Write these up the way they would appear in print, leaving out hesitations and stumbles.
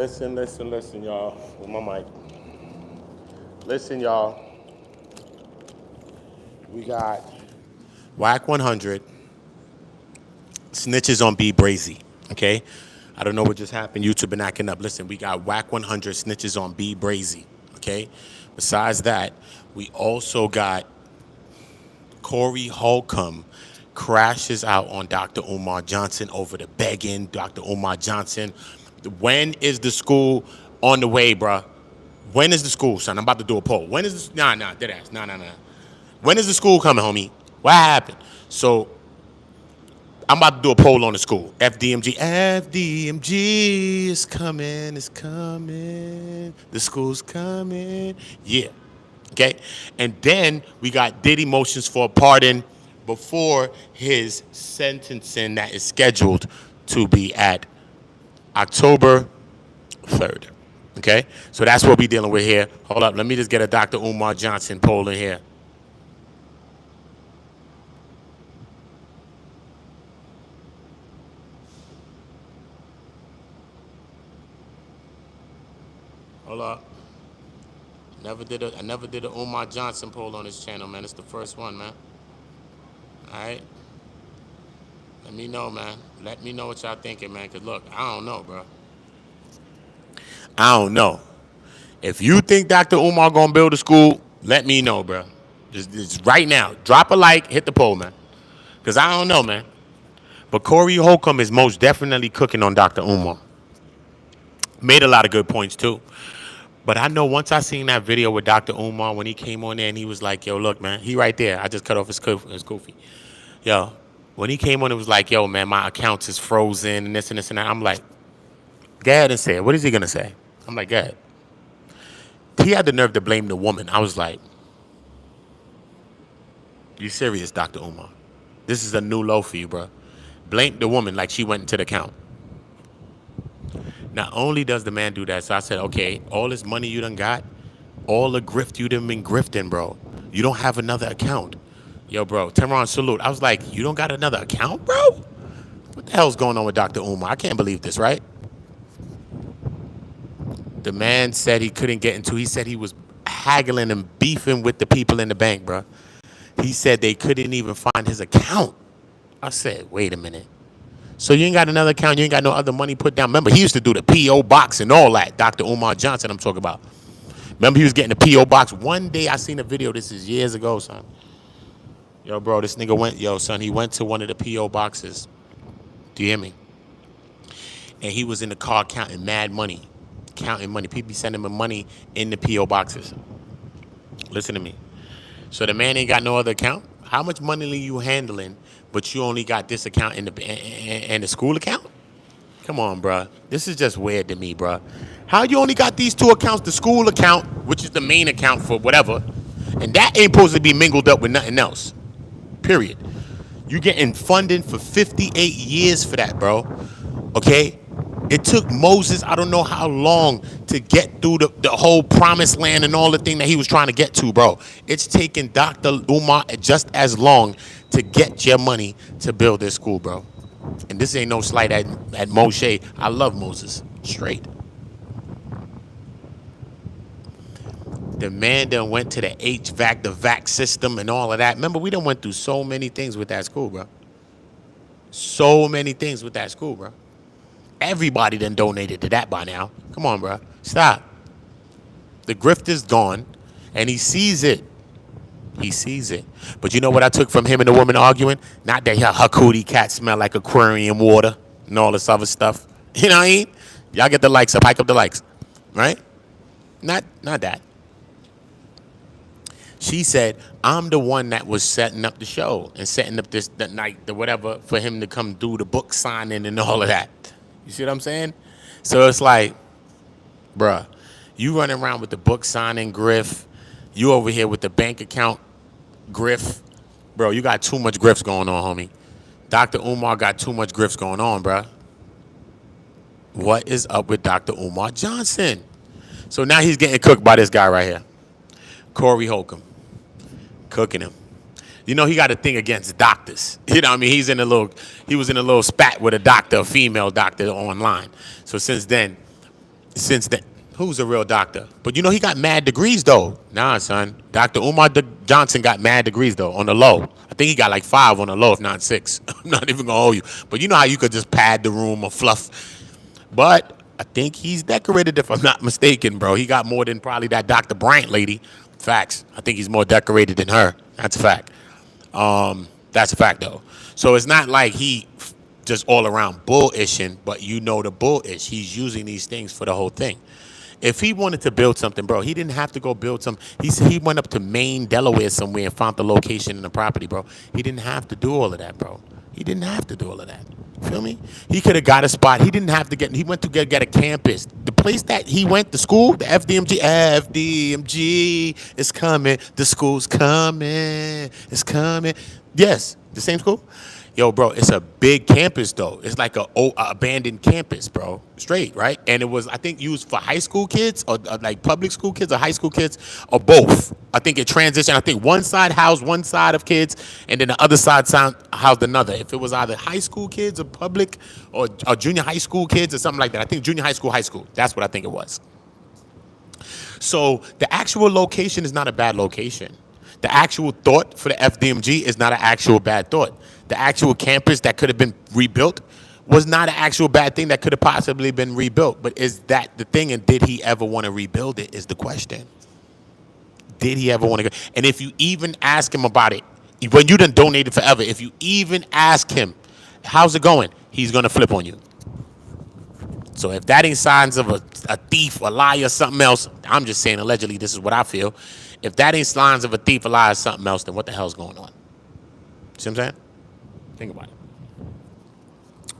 Listen, y'all. With my mic. Listen, y'all. We got Wack 100, Snitches on B Brazy. Okay? I don't know what just happened. YouTube been acting up. Listen, we got Wack 100, Snitches on B Brazy. Okay? Besides that, we also got CoreyHolcomb crashes out on Dr. Umar Johnson over the begging. Dr. Umar Johnson, when is the school on the way, bruh? When is the school, son? I'm about to do a poll. When is this? Nah, dead ass. Nah. When is the school coming, homie? What happened? So I'm about to do a poll on the school. FDMG is coming, it's coming. The school's coming. Yeah. Okay? And then we got Diddy motions for a pardon before his sentencing that is scheduled to be at October 3rd. Okay? So that's what we're dealing with here. Hold up. Let me just get a Dr. Umar Johnson poll in here. Hold up. I never did a Umar Johnson poll on this channel, man. It's the first one, man. All right. Let me know, man. Let me know what y'all thinking, man. Cause look, I don't know, bro. I don't know. If you think Dr. Umar gonna build a school, let me know, bro. Just right now. Drop a like, hit the poll, man. Cause I don't know, man. But CoreyHolcomb is most definitely cooking on Dr. Umar. Made a lot of good points too. But I know once I seen that video with Dr. Umar when he came on there and he was like, yo, look, man, he right there. I just cut off his goofy. Yo, when he came on, it was like, yo, man, my account is frozen and this and this and that. I'm like, go ahead and say it. What is he going to say? I'm like, go ahead. He had the nerve to blame the woman. I was like, you serious, Dr. Umar? This is a new low for you, bro. Blame the woman like she went into the account. Not only does the man do that, so I said, okay, all this money you done got, all the grift you done been grifting, bro. You don't have another account. Yo, bro, Timron, salute. I was like, you don't got another account, bro? What the hell's going on with Dr. Umar? I can't believe this, right? The man said he couldn't get into, he said he was haggling and beefing with the people in the bank, bro. He said they couldn't even find his account. I said, wait a minute. So you ain't got another account, you ain't got no other money put down. Remember, he used to do the P.O. box and all that. Dr. Umar Johnson I'm talking about. Remember, he was getting the P.O. box. One day I seen a video, this is years ago, son. Yo, bro, this nigga went, yo, son, he went to one of the P.O. boxes. Do you hear me? And he was in the car counting mad money. Counting money. People be sending him money in the P.O. boxes. Listen to me. So the man ain't got no other account? How much money are you handling, but you only got this account in the school account? Come on, bruh. This is just weird to me, bruh. How you only got these two accounts, the school account, which is the main account for whatever, and that ain't supposed to be mingled up with nothing else. Period. You getting funding for 58 years for that, bro. Okay? It took Moses, I don't know how long, to get through the whole promised land and all the thing that he was trying to get to, bro. It's taken Dr. Umar just as long to get your money to build this school, bro. And this ain't no slight at Moshe. I love Moses. Straight. The man done went to the HVAC, the VAC system and all of that. Remember, we done went through so many things with that school, bro. So many things with that school, bro. Everybody done donated to that by now. Come on, bro. Stop. The grift is gone, and he sees it. He sees it. But you know what I took from him and the woman arguing? Not that her cootie cat smell like aquarium water and all this other stuff. You know what I mean? Y'all get the likes up. Hike up the likes. Right? Not that. She said, I'm the one that was setting up the show and setting up the night, the whatever, for him to come do the book signing and all of that. You see what I'm saying? So it's like, bruh, you running around with the book signing griff. You over here with the bank account griff. Bro, you got too much grifts going on, homie. Dr. Umar got too much grifts going on, bruh. What is up with Dr. Umar Johnson? So now he's getting cooked by this guy right here. CoreyHolcomb. Cooking him. You know, he got a thing against doctors. You know what I mean? He was in a little spat with a doctor, a female doctor online. So since then, Since then, who's a real doctor? But you know he got mad degrees though. Nah, son. Dr. Johnson got mad degrees though on the low. I think he got like 5 on the low, if not 6. I'm not even gonna hold you. But you know how you could just pad the room or fluff. But I think he's decorated, if I'm not mistaken, bro. He got more than probably that Dr. Bryant lady. Facts. I think he's more decorated than her. That's a fact. That's a fact though. So it's not like he just all around bullishing, but you know the bullish. He's using these things for the whole thing. If he wanted to build something, bro, he didn't have to go build some. He said he went up to Maine, Delaware somewhere and found the location and the property, bro. He didn't have to do all of that, bro. He didn't have to do all of that. Feel me? He could have got a spot. He didn't have to get. He went to get a campus. The place that he went to school, the FDMG is coming. The school's coming. It's coming. Yes, the same school. Yo, bro, it's a big campus though. It's like a abandoned campus, bro. Straight, right? And it was, I think, used for high school kids or like public school kids or high school kids or both. I think it transitioned. I think one side housed one side of kids, and then the other side housed another. If it was either high school kids or public or junior high school kids or something like that. I think junior high school, high school. That's what I think it was. So the actual location is not a bad location. The actual thought for the FDMG is not an actual bad thought. The actual campus that could have been rebuilt was not an actual bad thing that could have possibly been rebuilt. But is that the thing? And did he ever want to rebuild it is the question. Did he ever want to go? And if you even ask him about it, when you done donated forever, if you even ask him, how's it going? He's going to flip on you. So if that ain't signs of a thief, a liar, something else, I'm just saying allegedly this is what I feel. If that ain't signs of a thief, a liar, something else, then what the hell's going on? See what I'm saying? Think about it.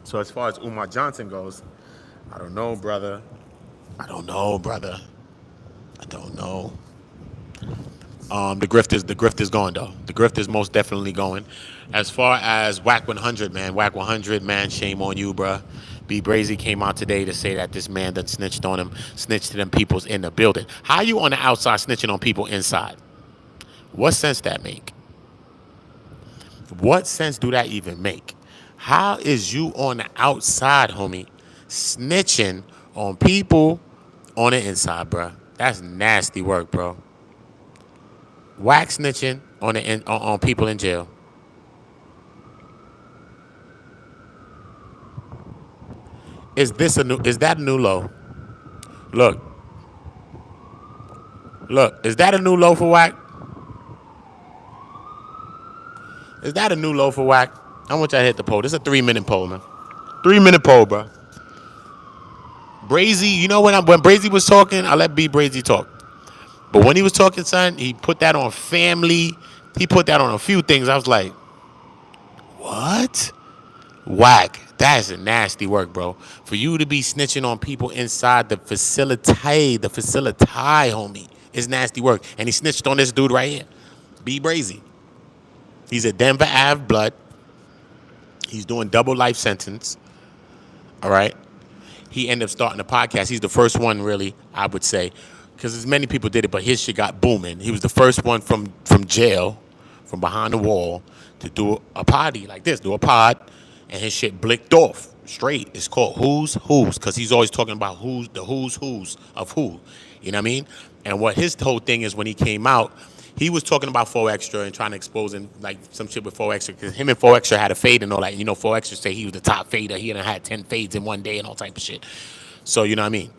So as far as Umar Johnson goes, I don't know, brother. I don't know. The grift is going though. The grift is most definitely going. As far as Wack 100, man, Wack 100, man, shame on you, bruh. B Brazy came out today to say that this man that snitched on him, snitched to them peoples in the building. How you on the outside snitching on people inside? What sense that make? What sense do that even make? How is you on the outside, homie, snitching on people on the inside, bruh? That's nasty work, bro. Wack snitching on people in jail. Is that a new low? Look. Is that a new low for Wack? Is that a new low for Wack? I want y'all to hit the poll. This is a 3-minute poll, man. 3-minute poll, bro. Bbrazy, you know when Bbrazy was talking, I let B Brazy talk. But when he was talking, son, he put that on family. He put that on a few things. I was like, what? Wack, that is a nasty work, bro. For you to be snitching on people inside the facility, homie, is nasty work. And he snitched on this dude right here, B Brazy. He's a Denver Ave blood. He's doing double life sentence. All right. He ended up starting a podcast. He's the first one, really, I would say, because as many people did it, but his shit got booming. He was the first one from jail, from behind the wall, to do a poddy like this, do a pod, and his shit blicked off straight. It's called Who's Who's, because he's always talking about who's of who. You know what I mean? And what his whole thing is when he came out, he was talking about 4Extra and trying to expose him, like some shit with 4Extra, because him and 4Extra had a fade and all that. You know, 4Extra say he was the top fader. He had 10 fades in one day and all type of shit. So, you know what I mean?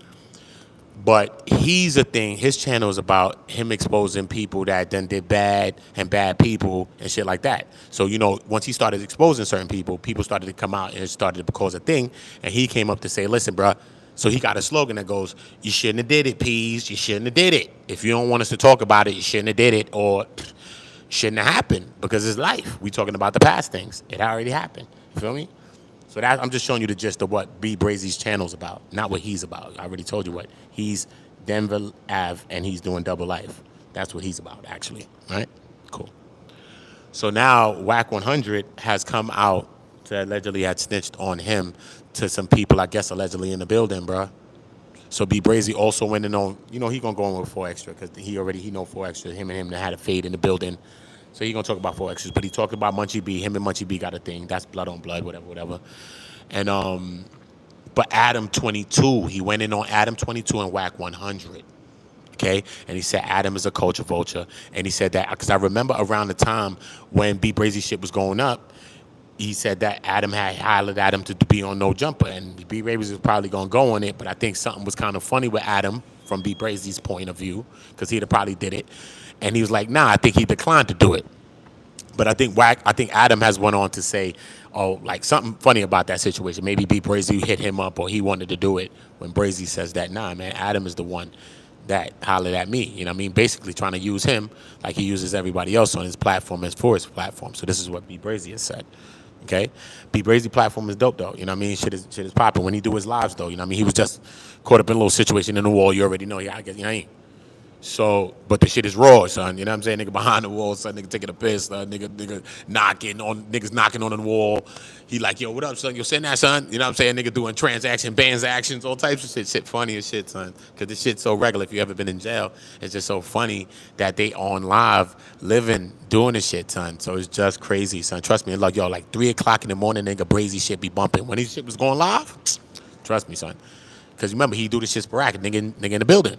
But he's a thing. His channel is about him exposing people that then did bad and bad people and shit like that. So, you know, once he started exposing certain people, people started to come out and it started to cause a thing. And he came up to say, listen, bro. So he got a slogan that goes, you shouldn't have did it, Peas. You shouldn't have did it. If you don't want us to talk about it, you shouldn't have did it, or shouldn't have happened, because it's life. We talking about the past things. It already happened. You feel me? So that I'm just showing you the gist of what B Brazy's channel's about, not what he's about. I already told you what. He's Denver Ave and he's doing double life. That's what he's about, actually. Right? Cool. So now Wack 100 has come out to allegedly had snitched on him to some people, I guess, allegedly in the building, bro. So B Brazy also went in on, you know, he gonna go in with 4Extra because he know 4Extra. Him and him that had a fade in the building. So he gonna talk about 4Extras, but he talked about Munchie B. Him and Munchie B got a thing. That's blood on blood, whatever. And But Adam 22, he went in on Adam 22 and Wack 100. Okay, and he said Adam is a culture vulture, and he said that because I remember around the time when B Brazy shit was going up, he said that Adam had hired Adam to be on No Jumper, and B Brazy was probably gonna go on it, but I think something was kind of funny with Adam from B Brazy's point of view, because he'd have probably did it, and he was like, nah, I think he declined to do it. But I think Adam has went on to say, oh, like something funny about that situation. Maybe B Brazy hit him up or he wanted to do it. When Brazy says that, nah, man, Adam is the one that hollered at me. You know what I mean? Basically trying to use him like he uses everybody else on his platform as for his platform. So this is what B Brazy has said. Okay? B Brazy platform is dope though. You know what I mean? Shit is popping. When he do his lives though, you know what I mean? He was just caught up in a little situation in the wall. You already know. Yeah, I guess you know. So, but the shit is raw, son. You know what I'm saying? Nigga behind the wall, son. Nigga taking a piss, son. Nigga knocking on the wall. He like, yo, what up, son? Yo, send that, son. You know what I'm saying? Nigga doing bands actions, all types of shit. Shit funny as shit, son. Because this shit's so regular. If you ever been in jail, it's just so funny that they on live, living, doing this shit, son. So it's just crazy, son. Trust me. Like, yo, like 3 o'clock in the morning, nigga, Bbrazy shit be bumping. When this shit was going live, trust me, son. Because remember, he do this shit sporadic. Nigga in the building.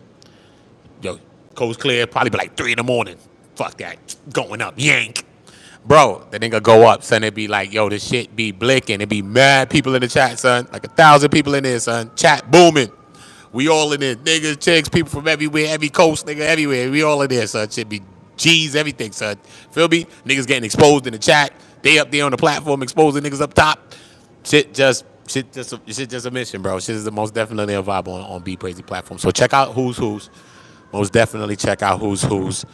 Yo, coast clear, probably be like 3 in the morning. Fuck that. Going up. Yank. Bro, the nigga go up, son. It be like, yo, this shit be blinking. It be mad people in the chat, son. Like 1,000 people in there, son. Chat booming. We all in there. Niggas, chicks, people from everywhere, every coast, nigga, everywhere. We all in there, son. Shit be G's, everything, son. Feel me? Niggas getting exposed in the chat. They up there on the platform exposing niggas up top. Shit just a mission, bro. Shit is the most definitely a vibe on B Brazy platform. So check out Who's. Most definitely check out Who's.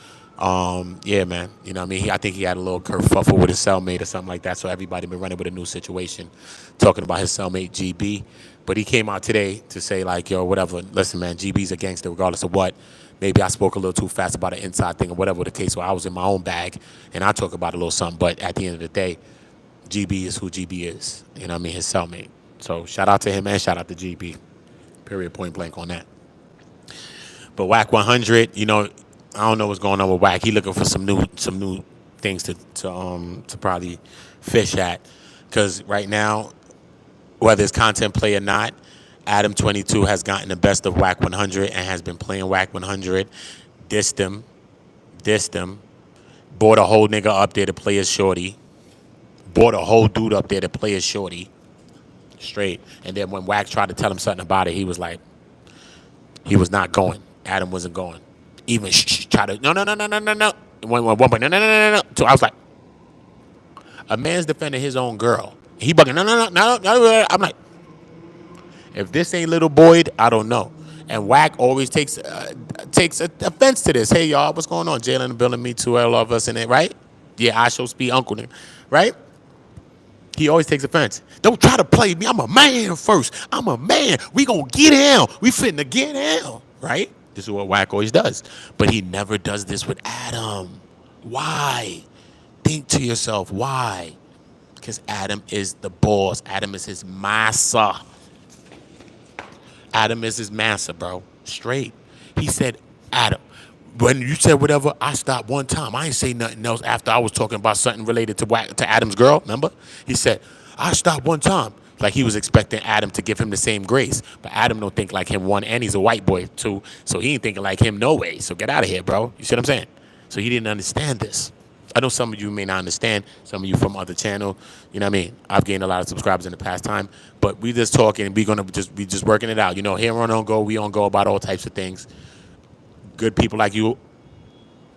Yeah, man. You know what I mean? I think he had a little kerfuffle with his cellmate or something like that. So everybody been running with a new situation, talking about his cellmate GB. But he came out today to say like, yo, whatever. Listen, man, GB's a gangster regardless of what. Maybe I spoke a little too fast about an inside thing or whatever the case. So I was in my own bag and I talk about a little something. But at the end of the day, GB is who GB is. You know what I mean? His cellmate. So shout out to him and shout out to GB. Period, point blank on that. But Wack 100, you know, I don't know what's going on with Wack. He looking for some new things to probably fish at, because right now, whether it's content play or not, Adam 22 has gotten the best of Wack 100 and has been playing Wack 100. Dissed him. Brought a whole nigga up there to play his shorty. Brought a whole dude up there to play his shorty. Straight. And then when Wack tried to tell him something about it, he was like, he was not going. Adam wasn't going. Even try to no. One point no. So I was like, a man's defending his own girl. He bugging no. I'm like, if this ain't little Boyd, I don't know. And Wack always takes offense to this. Hey y'all, what's going on? Jalen in the building, me too, all of us in it, right? Yeah, I show speed uncle, right? He always takes offense. Don't try to play me. I'm a man first. I'm a man. We gonna get down. We finna get down, right? This is what Wack always does. But he never does this with Adam. Why? Think to yourself, why? Because Adam is the boss. Adam is his massa. Adam is his massa, bro. Straight. He said, Adam, when you said whatever, I stopped one time. I ain't say nothing else after I was talking about something related to Adam's girl, remember? He said, I stopped one time. Like he was expecting Adam to give him the same grace. But Adam don't think like him, one, and he's a white boy, too. So he ain't thinking like him no way. So get out of here, bro. You see what I'm saying? So he didn't understand this. I know some of you may not understand, some of you from other channel, you know what I mean? I've gained a lot of subscribers in the past time, but we just talking and we just working it out. You know, here on Go, we on Go about all types of things. Good people like you,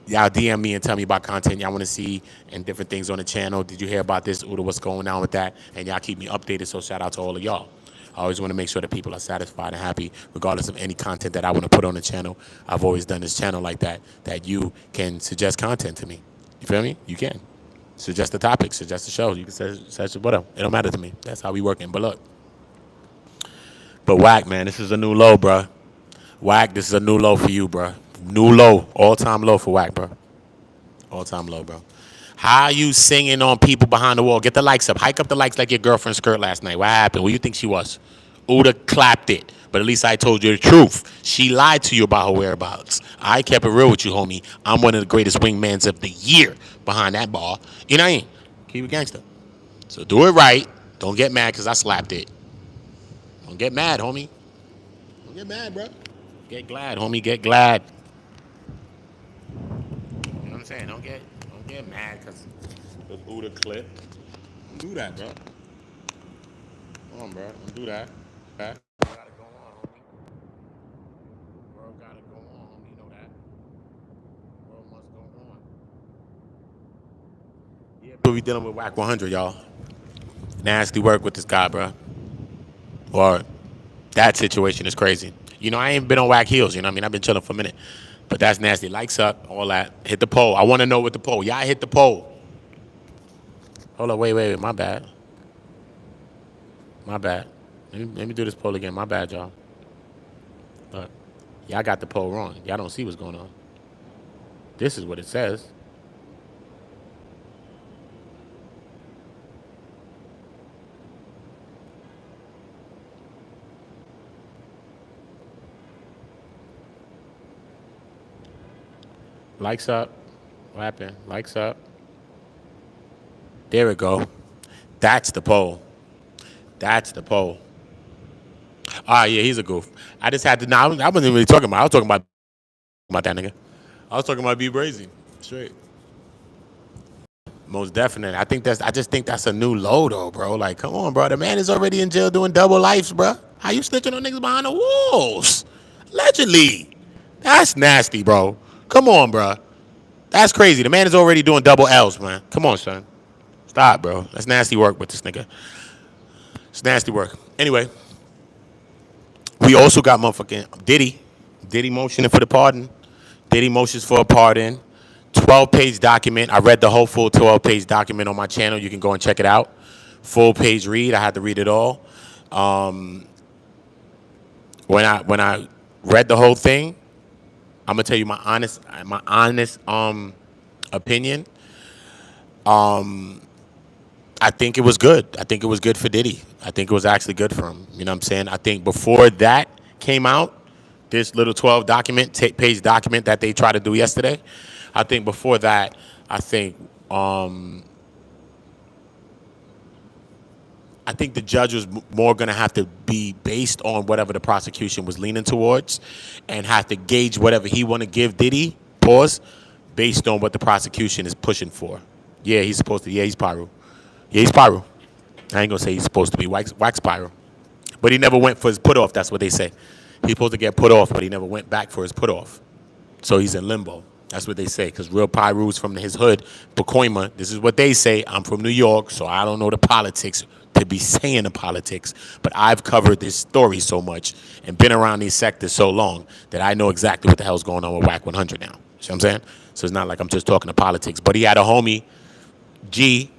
y'all DM me and tell me about content y'all want to see and different things on the channel. Did you hear about this? Uda, what's going on with that? And y'all keep me updated, so shout out to all of y'all. I always want to make sure that people are satisfied and happy, regardless of any content that I want to put on the channel. I've always done this channel like that you can suggest content to me. You feel me? You can. Suggest the topic, suggest the show. You can suggest whatever. It don't matter to me. That's how we working. But look. But Wack, man, this is a new low, bruh. Wack, this is a new low for you, bruh. New low. All-time low for Wack, bruh. All-time low, bro. How you singing on people behind the wall? Get the likes up. Hike up the likes like your girlfriend's skirt last night. What happened? Who you think she was? Uda clapped it. But at least I told you the truth. She lied to you about her whereabouts. I kept it real with you, homie. I'm one of the greatest wingmans of the year behind that ball. You know what I mean? Keep it gangster. So do it right. Don't get mad because I slapped it. Don't get mad, homie. Don't get mad, bro. Get glad, homie. Get glad. You know what I'm saying? Don't get mad because the Buddha clip. Don't do that, bro. Come on, bro. Don't do that. Gotta go on, homie. World gotta go on, homie. You know that. World must go on. Yeah, but we dealing with Wack 100, y'all. Nasty work with this guy, bro. Or that situation is crazy. You know, I ain't been on Wack heels. You know what I mean? I've been chilling for a minute. But that's nasty. Likes up, all that. Hit the poll. I want to know what the poll. Y'all hit the poll. Hold on, wait. My bad. Let me do this poll again. My bad, y'all. But y'all got the poll wrong. Y'all don't see what's going on. This is what it says. Likes up. What happened? Likes up. There we go. That's the poll. Ah, yeah, he's a goof. I just had to. Nah, I wasn't really talking about. I was talking about that nigga. I was talking about B Brazy. Straight. Most definitely. I just think that's a new low though, bro. Like, come on, bro. The man is already in jail doing double lives, bro. How you snitching on niggas behind the walls? Allegedly. That's nasty, bro. Come on, bro. That's crazy. The man is already doing double L's, man. Come on, son. Stop, bro. That's nasty work with this nigga. It's nasty work. Anyway, we also got motherfucking Diddy. Diddy motioning for the pardon. Diddy motions for a pardon. 12-page document. I read the whole full 12-page document on my channel. You can go and check it out. Full page read. I had to read it all. When I read the whole thing, I'm gonna tell you my honest opinion. I think it was good. I think it was good for Diddy. I think it was actually good for him. You know what I'm saying? I think before that came out, this little 12-page document that they tried to do yesterday, I think before that, I think the judge was more going to have to be based on whatever the prosecution was leaning towards and have to gauge whatever he want to give Diddy, based on what the prosecution is pushing for. Yeah, he's supposed to. Yeah, he's Pyro. Yeah, he's Pyro. I ain't going to say he's supposed to be Wax Pyro. But he never went for his put-off, that's what they say. He's supposed to get put off, but he never went back for his put-off. So he's in limbo. That's what they say, because real Pyro's from his hood, Pacoima. This is what they say. I'm from New York, so I don't know the politics to be saying the politics, but I've covered this story so much and been around these sectors so long that I know exactly what the hell's going on with Wack 100 now. See what I'm saying? So it's not like I'm just talking to politics. But he had a homie, G,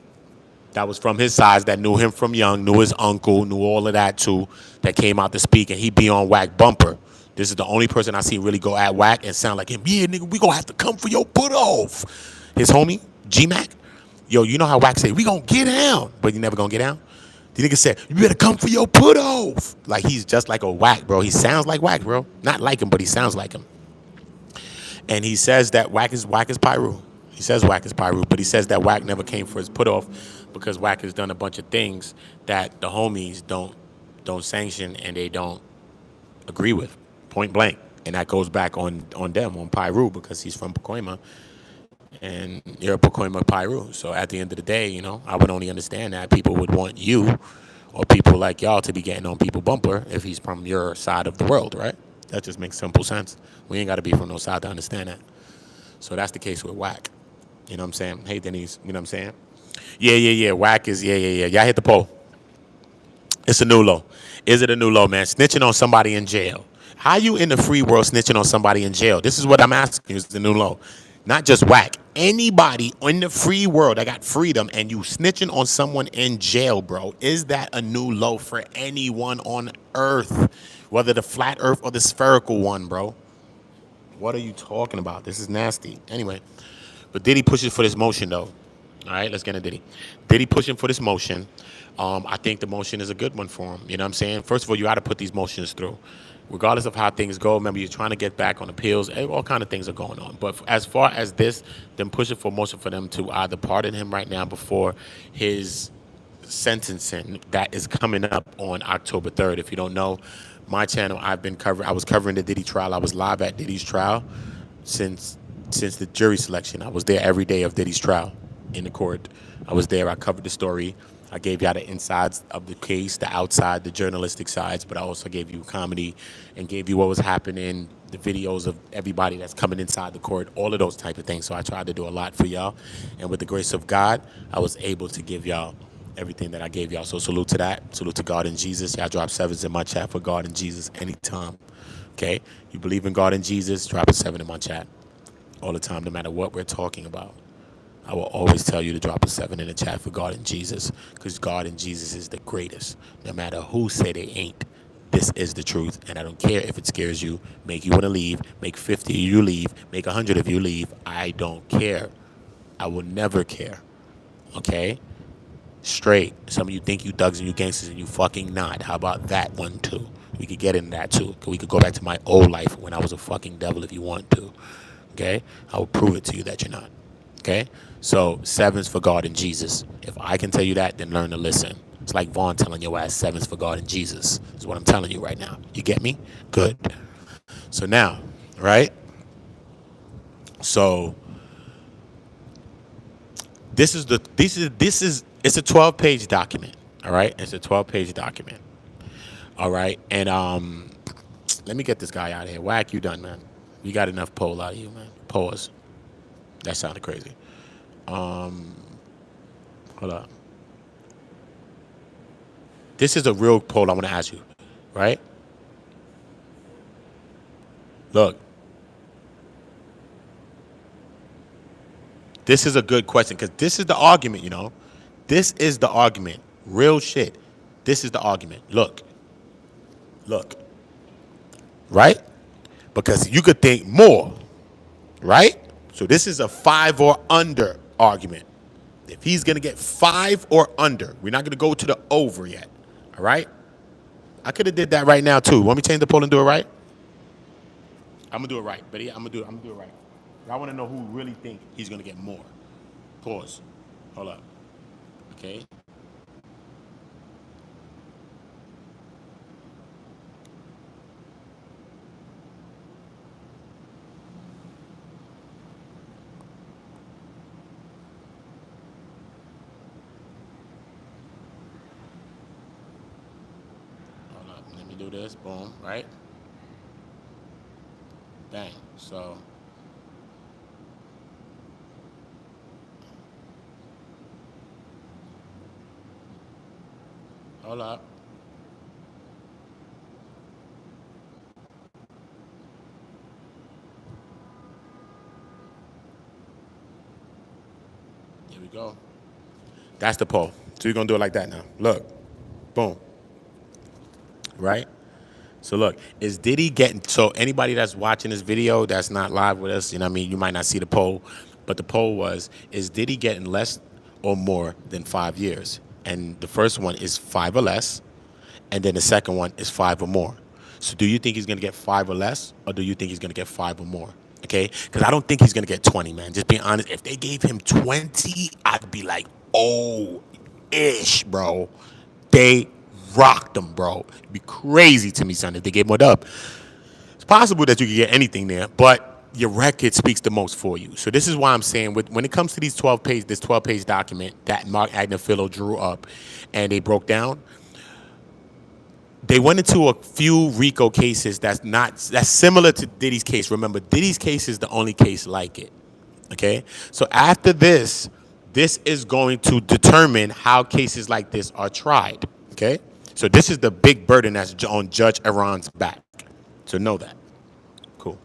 that was from his size, that knew him from young, knew his uncle, knew all of that too, that came out to speak, and he be on Wack bumper. This is the only person I see really go at Wack and sound like him. Yeah, nigga, we gonna have to come for your put off. His homie, G-Mac, yo, you know how Wack say, we gonna get down, but you never gonna get down? The nigga said, you better come for your put off. Like, he's just like a Wack, bro. He sounds like Wack, bro. Not like him, but he sounds like him. And he says that Wack is Pyro. He says Wack is Pyro, but he says that Wack never came for his put off because Wack has done a bunch of things that the homies don't sanction and they don't agree with, point blank. And that goes back on them, on Pyro, because he's from Pacoima. And you're a Pacoima Pyro. So at the end of the day, you know, I would only understand that people would want you or people like y'all to be getting on people bumper if he's from your side of the world, right? That just makes simple sense. We ain't got to be from no side to understand that. So that's the case with Wack. You know what I'm saying? Hey, Denise, you know what I'm saying? Yeah. Wack is, yeah. Y'all hit the poll. It's a new low. Is it a new low, man? Snitching on somebody in jail. How you in the free world snitching on somebody in jail? This is what I'm asking you, is the new low. Not just Wack. Anybody in the free world that got freedom and you snitching on someone in jail, bro, is that a new low for anyone on earth? Whether the flat earth or the spherical one, bro. What are you talking about? This is nasty. Anyway, but Diddy pushes for this motion, though. All right, let's get into Diddy. Diddy pushing for this motion. I think the motion is a good one for him. You know what I'm saying? First of all, you got to put these motions through. Regardless of how things go, remember, you're trying to get back on appeals. All kind of things are going on. But as far as this, them pushing for motion for them to either pardon him right now before his sentencing that is coming up on October 3rd. If you don't know, my channel, I was covering the Diddy trial. I was live at Diddy's trial since the jury selection. I was there every day of Diddy's trial in the court. I was there. I covered the story. I gave y'all the insides of the case, the outside, the journalistic sides, but I also gave you comedy and gave you what was happening, the videos of everybody that's coming inside the court, all of those type of things. So I tried to do a lot for y'all. And with the grace of God, I was able to give y'all everything that I gave y'all. So salute to that. Salute to God and Jesus. Y'all drop sevens in my chat for God and Jesus anytime. Okay? You believe in God and Jesus, drop a 7 in my chat all the time, no matter what we're talking about. I will always tell you to drop a 7 in the chat for God and Jesus, because God and Jesus is the greatest. No matter who say they ain't, this is the truth. And I don't care if it scares you, make you want to leave, make 50 of you leave, make 100 of you leave. I don't care. I will never care. Okay? Straight. Some of you think you thugs and you gangsters and you fucking not. How about that one too? We could get into that too. We could go back to my old life when I was a fucking devil if you want to. Okay? I will prove it to you that you're not. Okay? So, 7s for God and Jesus. If I can tell you that, then learn to listen. It's like Vaughn telling your ass 7s for God and Jesus. Is what I'm telling you right now. You get me? Good. So now, right? So, it's a 12-page document. All right? It's a 12-page document. All right? And let me get this guy out of here. Wack, you done, man. You got enough pole out of you, man. Pause. That sounded crazy. Hold up. This is a real poll I want to ask you, right? Look. This is a good question, because this is the argument, you know. This is the argument. Real shit. This is the argument. Look. Look. Right? Because you could think more. Right? So this is a 5 or under argument. If he's going to get 5 or under, we're not going to go to the over yet. All right? I could have did that right now too. Want me to change the poll and do it right? I'm going to do it right. But yeah, I'm going to do it right. I want to know who really think he's going to get more. Pause. Hold up. Okay. Let me do this. Boom. Right? Bang. So. Hold up. Here we go. That's the poll. So you're going to do it like that now. Look. Boom. Right? So look, is Diddy getting, so anybody that's watching this video that's not live with us, you know what I mean, you might not see the poll, but the poll was, is Diddy getting less or more than 5 years? And the first one is 5 or less, and then the second one is 5 or more. So do you think he's going to get 5 or less, or do you think he's going to get 5 or more? Okay? Because I don't think he's going to get 20, man. Just being honest, if they gave him 20, I'd be like, oh, ish, bro. They rocked them, bro. It'd be crazy to me, son, if they gave more up. It's possible that you could get anything there, but your record speaks the most for you. So this is why I'm saying, when it comes to this 12-page document that Mark Agnafilo drew up and they broke down, they went into a few RICO cases that's similar to Diddy's case. Remember, Diddy's case is the only case like it. Okay? So after this is going to determine how cases like this are tried. Okay? So this is the big burden that's on Judge Iran's back. So know that. Cool.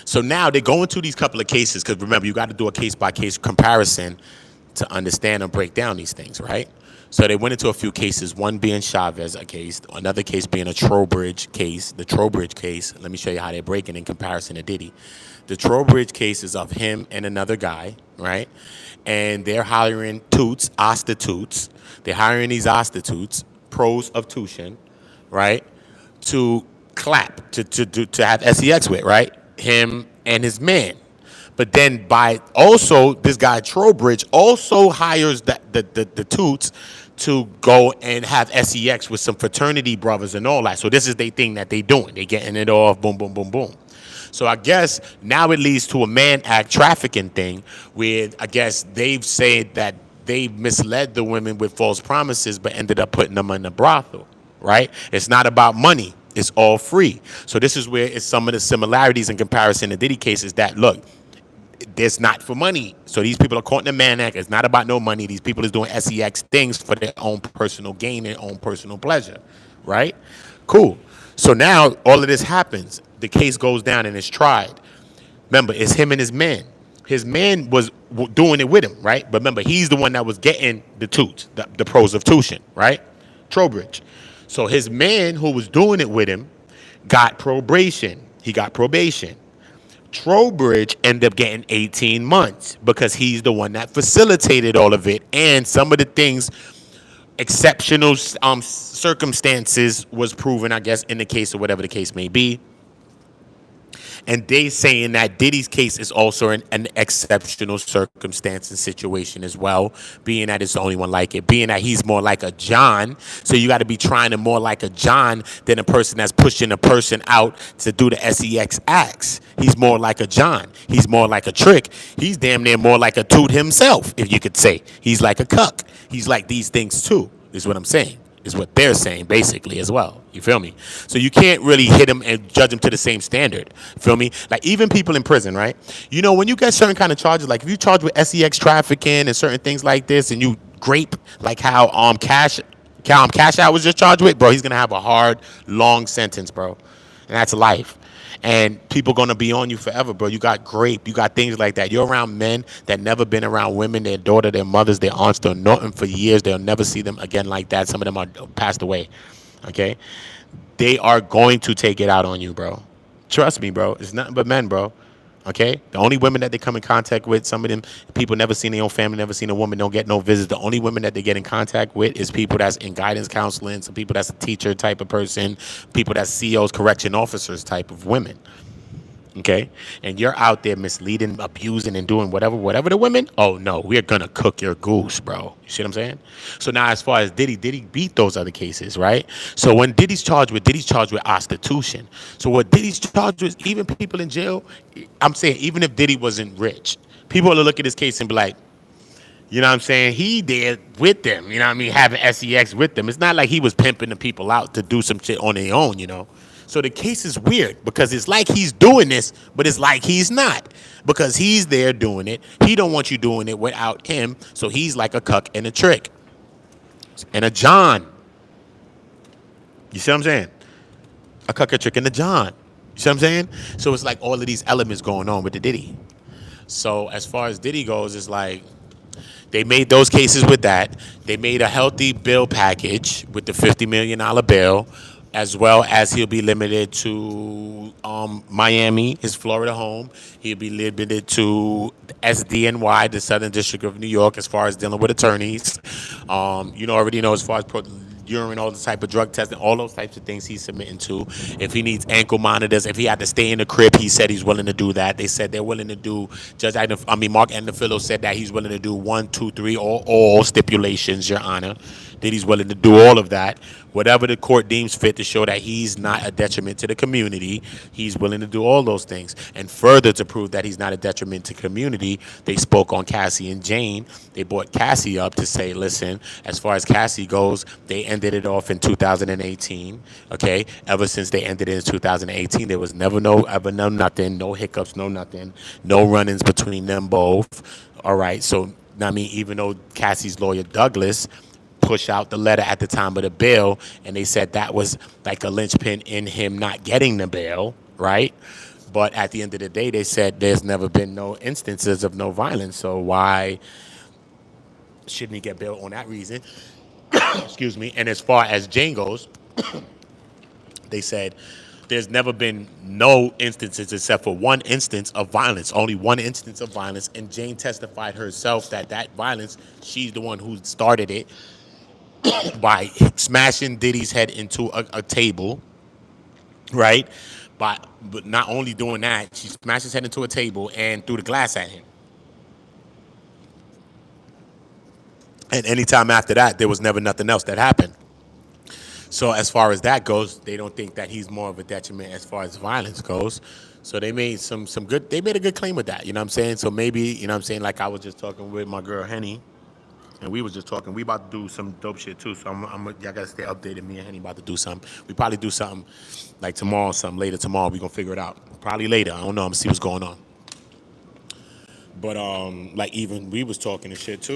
So now they go into these couple of cases, because remember, you got to do a case-by-case comparison to understand and break down these things, right? So they went into a few cases, one being Chavez, a case, another case being a Trowbridge case. The Trowbridge case, let me show you how they're breaking in comparison to Diddy. The Trowbridge case is of him and another guy, right? And they're hiring prostitutes. They're hiring these prostitutes, pros of tuition, right? To clap, to have sex with, right? Him and his man. But then by also this guy Trowbridge also hires the Toots to go and have sex with some fraternity brothers and all that. So this is their thing that they doing. They getting it off, boom, boom, boom, boom. So I guess now it leads to a man act trafficking thing where I guess they've said that they misled the women with false promises but ended up putting them in the brothel, right? It's not about money. It's all free. So this is where it's some of the similarities in comparison to Diddy cases that, look, it's not for money. So these people are caught in the man act. It's not about no money. These people is doing sex things for their own personal gain and own personal pleasure, right? Cool. So now all of this happens. The case goes down and it's tried. Remember, it's him and his man. His man was doing it with him, right? But remember, he's the one that was getting the toots, the pros of tuition, right? Trowbridge. So his man who was doing it with him got probation. He got probation. Trowbridge ended up getting 18 months because he's the one that facilitated all of it. And some of the things, exceptional circumstances was proven, I guess, in the case or whatever the case may be. And they saying that Diddy's case is also an exceptional circumstance and situation as well, being that it's the only one like it, being that he's more like a John. So you got to be trying to more like a John than a person that's pushing a person out to do the sex acts. He's more like a John. He's more like a Trick. He's damn near more like a Toot himself, if you could say. He's like a cuck. He's like these things too, is what I'm saying. Is what they're saying basically as well. You feel me? So you can't really hit them and judge them to the same standard. Feel me? Like even people in prison, right? You know, when you get certain kind of charges, like if you charge with sex trafficking and certain things like this, and you grape, like how CashApp was just charged with, bro, he's gonna have a hard, long sentence, bro, and that's life. And people gonna be on you forever, bro. You got grape, you got things like that. You're around men that never been around women, their daughter, their mothers, their aunts, their nothing for years. They'll never see them again like that. Some of them are passed away. Okay? They are going to take it out on you, bro. Trust me, bro. It's nothing but men, bro. Okay? The only women that they come in contact with, some of them people never seen their own family, never seen a woman, don't get no visits. The only women that they get in contact with is people that's in guidance counseling, some people that's a teacher type of person, people that's CEOs, correction officers type of women. Okay? And you're out there misleading, abusing, and doing whatever the women, oh no, we're gonna cook your goose, bro. You see what I'm saying? So now as far as Diddy beat those other cases, right? So when Diddy's charged with prostitution. So what Diddy's charged with, even people in jail, I'm saying, even if Diddy wasn't rich, people will look at this case and be like, you know what I'm saying? He did with them, you know what I mean? Having sex with them. It's not like he was pimping the people out to do some shit on their own, you know? So the case is weird because it's like he's doing this, but it's like he's not because he's there doing it. He don't want you doing it without him. So he's like a cuck and a Trick and a John. You see what I'm saying? A cuck, a Trick, and a John. You see what I'm saying? So it's like all of these elements going on with the Diddy. So as far as Diddy goes, it's like they made those cases with that. They made a healthy bill package with the $50 million bill, as well as he'll be limited to Miami, his Florida home. He'll be limited to SDNY, the Southern District of New York, as far as dealing with attorneys. You know, already know as far as urine, all the type of drug testing, all those types of things he's submitting to. If he needs ankle monitors, if he had to stay in the crib, he said he's willing to do that. They said they're willing to do, Mark Endefilo said that he's willing to do 1, 2, 3, or all stipulations, Your Honor. That he's willing to do all of that. Whatever the court deems fit to show that he's not a detriment to the community, he's willing to do all those things. And further to prove that he's not a detriment to the community, they spoke on Cassie and Jane. They brought Cassie up to say, listen, as far as Cassie goes, they ended it off in 2018. Okay? Ever since they ended it in 2018, there was never no nothing, no hiccups, no nothing, no run-ins between them both. All right, so I mean, even though Cassie's lawyer, Douglas, push out the letter at the time of the bail, and they said that was like a linchpin in him not getting the bail, right? But at the end of the day, they said there's never been no instances of no violence, so why shouldn't he get bail on that reason? Excuse me. And as far as Jane goes, they said there's never been no instances except for one instance of violence, only one instance of violence, and Jane testified herself that violence, she's the one who started it, by smashing Diddy's head into a table, right? But not only doing that, she smashed his head into a table and threw the glass at him. And anytime after that, there was never nothing else that happened. So as far as that goes, they don't think that he's more of a detriment as far as violence goes. So they made some good. They made a good claim with that. You know what I'm saying? So maybe, you know what I'm saying, like I was just talking with my girl Henny, and we was just talking. We about to do some dope shit too. So y'all gotta stay updated. Me and Henny about to do something. We probably do something like tomorrow, something later tomorrow. We gonna figure it out. Probably later. I don't know. I'm gonna see what's going on. But like even we was talking and shit too.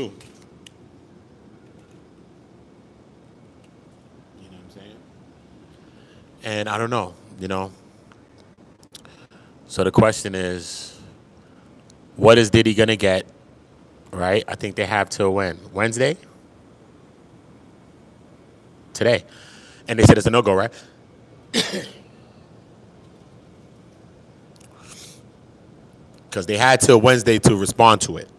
You know what I'm saying? And I don't know. You know. So the question is, what is Diddy gonna get? Right? I think they have till when? Wednesday? Today. And they said it's a no-go, right? Because they had till Wednesday to respond to it.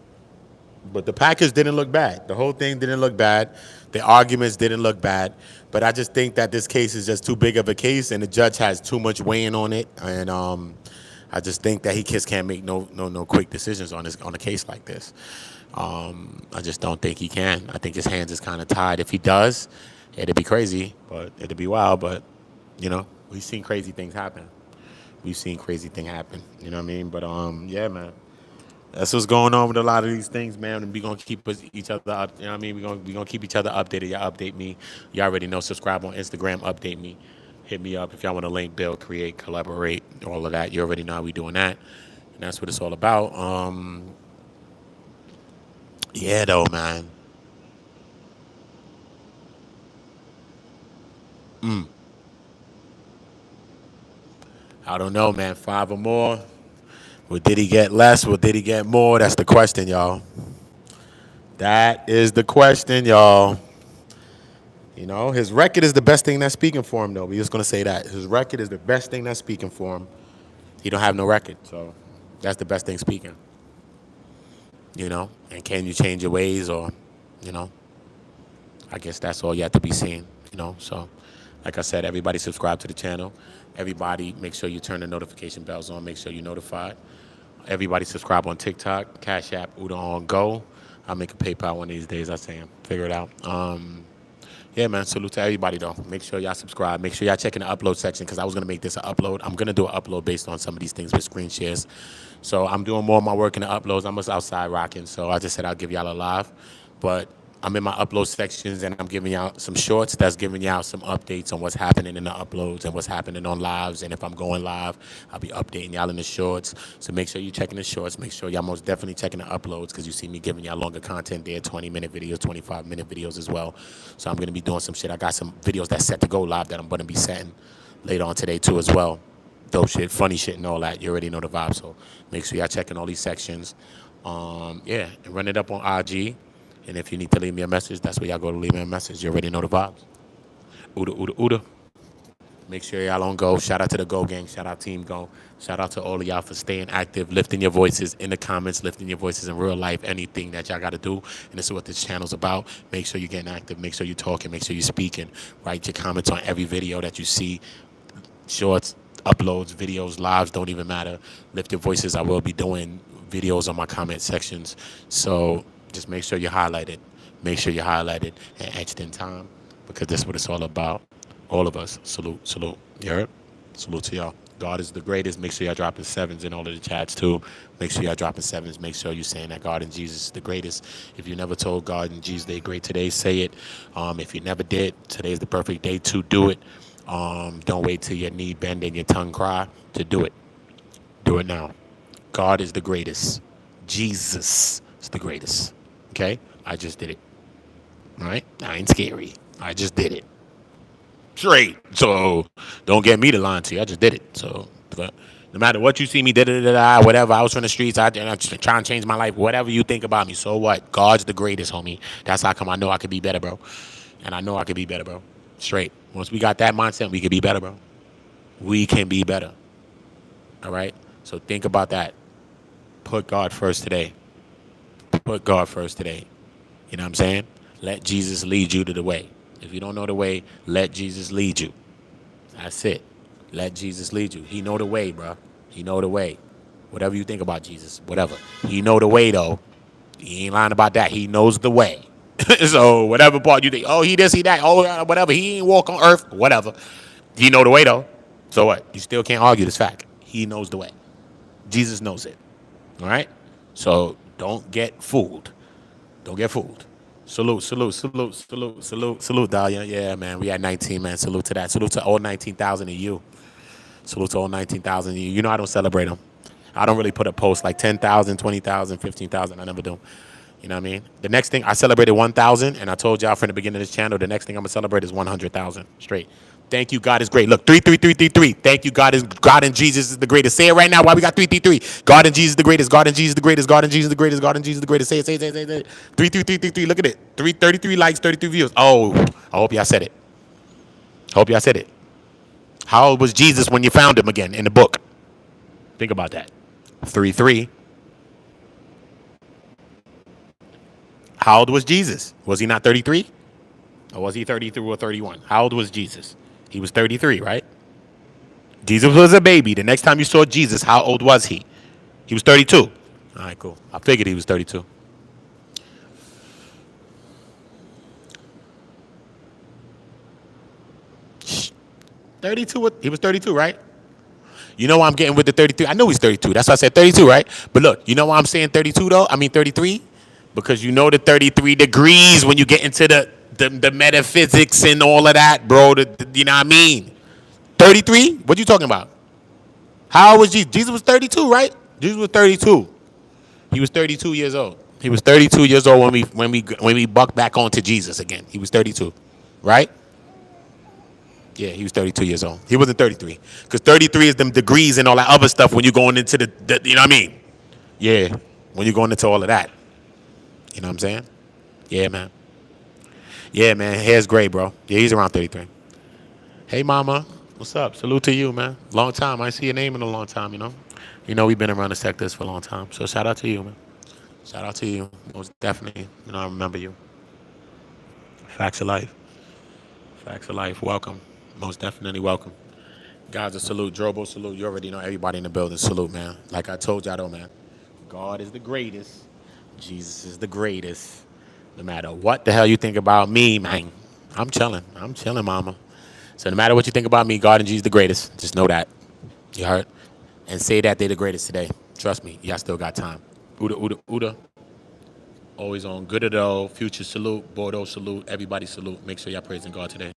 But the package didn't look bad. The whole thing didn't look bad. The arguments didn't look bad. But I just think that this case is just too big of a case, and the judge has too much weighing on it. And I just think that he just can't make no quick decisions on a case like this. I just don't think he can. I think his hands is kind of tied. If he does, it'd be crazy, but it'd be wild. But you know, we've seen crazy things happen. We've seen crazy things happen. You know what I mean? But yeah, man. That's what's going on with a lot of these things, man. And we gonna keep each other up. You know what I mean? We gonna keep each other updated. Y'all update me. Y'all already know. Subscribe on Instagram. Update me. Hit me up if y'all want to link, build, create, collaborate, all of that. You already know how we doing that. And that's what it's all about. Yeah, though, man. I don't know, man. 5 or more. Or did he get less? Or did he get more? That's the question, y'all. That is the question, y'all. You know, his record is the best thing that's speaking for him, though. We're just gonna say that his record is the best thing that's speaking for him. He don't have no record, so that's the best thing speaking. You know, and can you change your ways, or, you know, I guess that's all yet to be seen. You know, so like I said, everybody subscribe to the channel. Everybody, make sure you turn the notification bells on. Make sure you're notified. Everybody subscribe on TikTok, CashApp, OOTAONGO. I'll make a PayPal one of these days. I say, figure it out. Yeah, man, salute to everybody, though. Make sure y'all subscribe. Make sure y'all check in the upload section, because I was going to make this an upload. I'm going to do an upload based on some of these things with screen shares. So I'm doing more of my work in the uploads. I'm just outside rocking, so I just said I'll give y'all a live. But I'm in my upload sections, and I'm giving y'all some shorts that's giving y'all some updates on what's happening in the uploads and what's happening on lives. And if I'm going live, I'll be updating y'all in the shorts. So make sure you're checking the shorts. Make sure y'all most definitely checking the uploads, because you see me giving y'all longer content there, 20-minute videos, 25-minute videos as well. So I'm going to be doing some shit. I got some videos that's set to go live that I'm going to be setting later on today too as well. Dope shit, funny shit, and all that. You already know the vibe. So make sure y'all checking all these sections. Yeah, and run it up on IG. And if you need to leave me a message, that's where y'all go to leave me a message. You already know the vibes. Ooda, ooda, ooda. Make sure y'all on Go. Shout out to the Go Gang. Shout out Team Go. Shout out to all of y'all for staying active, lifting your voices in the comments, lifting your voices in real life, anything that y'all got to do. And this is what this channel's about. Make sure you're getting active. Make sure you're talking. Make sure you're speaking. Write your comments on every video that you see. Shorts, uploads, videos, lives, don't even matter. Lift your voices. I will be doing videos on my comment sections. So just make sure you highlight it. Make sure you highlight it and etched in time, because that's what it's all about. All of us. Salute, salute. You heard? Salute to y'all. God is the greatest. Make sure y'all dropping sevens in all of the chats too. Make sure y'all dropping sevens. Make sure you're saying that God and Jesus is the greatest. If you never told God and Jesus they're great today, say it. If you never did, today's the perfect day to do it. Don't wait till your knee bend and your tongue cry to do it. Do it now. God is the greatest. Jesus is the greatest. Okay? I just did it. All right? I ain't scary. I just did it. Straight. So don't get me to lie to you. I just did it. So no matter what you see me, whatever, I was from the streets, I'm trying to change my life, whatever you think about me, so what? God's the greatest, homie. That's how come I know I could be better, bro. And I know I could be better, bro. Straight. Once we got that mindset, we can be better, bro. We can be better. All right? So think about that. Put God first today. Put God first today. You know what I'm saying? Let Jesus lead you to the way. If you don't know the way, let Jesus lead you. That's it. Let Jesus lead you. He know the way, bro. He know the way. Whatever you think about Jesus, whatever. He know the way, though. He ain't lying about that. He knows the way. So whatever part you think, oh, he this, he that, oh, whatever. He ain't walk on earth, whatever. He know the way, though. So what? You still can't argue this fact. He knows the way. Jesus knows it. All right? So don't get fooled. Don't get fooled. Salute, salute, salute, salute, salute, salute, Dahlia. Yeah, man. We at 19, man. Salute to that. Salute to all 19,000 of you. Salute to all 19,000 of you. You know I don't celebrate them. I don't really put a post like 10,000, 20,000, 15,000. I never do. You know what I mean? The next thing, I celebrated 1,000, and I told y'all from the beginning of this channel, the next thing I'm going to celebrate is 100,000 straight. Thank you, God is great. Look, 33333. Thank you, God and Jesus is the greatest. Say it right now. Why we got 333? God and Jesus is the greatest. God and Jesus is the greatest. God and Jesus is the greatest. God and Jesus is the greatest. Say it, say it, say it, say it. 33333. Look at it. 333 likes, 33 views. Oh, I hope y'all said it. Hope y'all said it. How old was Jesus when you found him again in the book? Think about that. 3-3. How old was Jesus? Was he not 33? Or was he 33 or 31? How old was Jesus? He was 33, right? Jesus was a baby. The next time you saw Jesus, how old was he? He was 32. All right, cool. I figured he was 32. 32. He was 32, right? You know why I'm getting with the 33? I know he's 32. That's why I said 32, right? But look, you know why I'm saying 32 though? I mean 33? Because you know the 33 degrees when you get into the metaphysics and all of that, bro. You know what I mean? 33? What you talking about? How old was Jesus? Jesus was 32, right? Jesus was 32. He was 32 years old. He was 32 years old when we bucked back onto Jesus again. He was 32, right? Yeah, he was 32 years old. He wasn't 33. Because 33 is them degrees and all that other stuff when you're going into the you know what I mean? Yeah, when you're going into all of that. You know what I'm saying? Yeah, man. Yeah, man. Hair's gray, bro. Yeah, he's around 33. Hey, mama. What's up? Salute to you, man. Long time. I ain't see your name in a long time, you know? You know we've been around the sectors for a long time. So shout out to you, man. Shout out to you. Most definitely. You know, I remember you. Facts of life. Facts of life. Welcome. Most definitely welcome. Guys, a salute. Drobo, salute. You already know everybody in the building. Salute, man. Like I told y'all, though, man. God is the greatest. Jesus is the greatest. No matter what the hell you think about me, man. I'm chilling. I'm chilling, mama. So no matter what you think about me, God and Jesus the greatest. Just know that. You heard? And say that they're the greatest today. Trust me. Y'all still got time. Uda, Uda, Uda. Always on. Good at all. Future salute. Bordeaux salute. Everybody salute. Make sure y'all praising God today.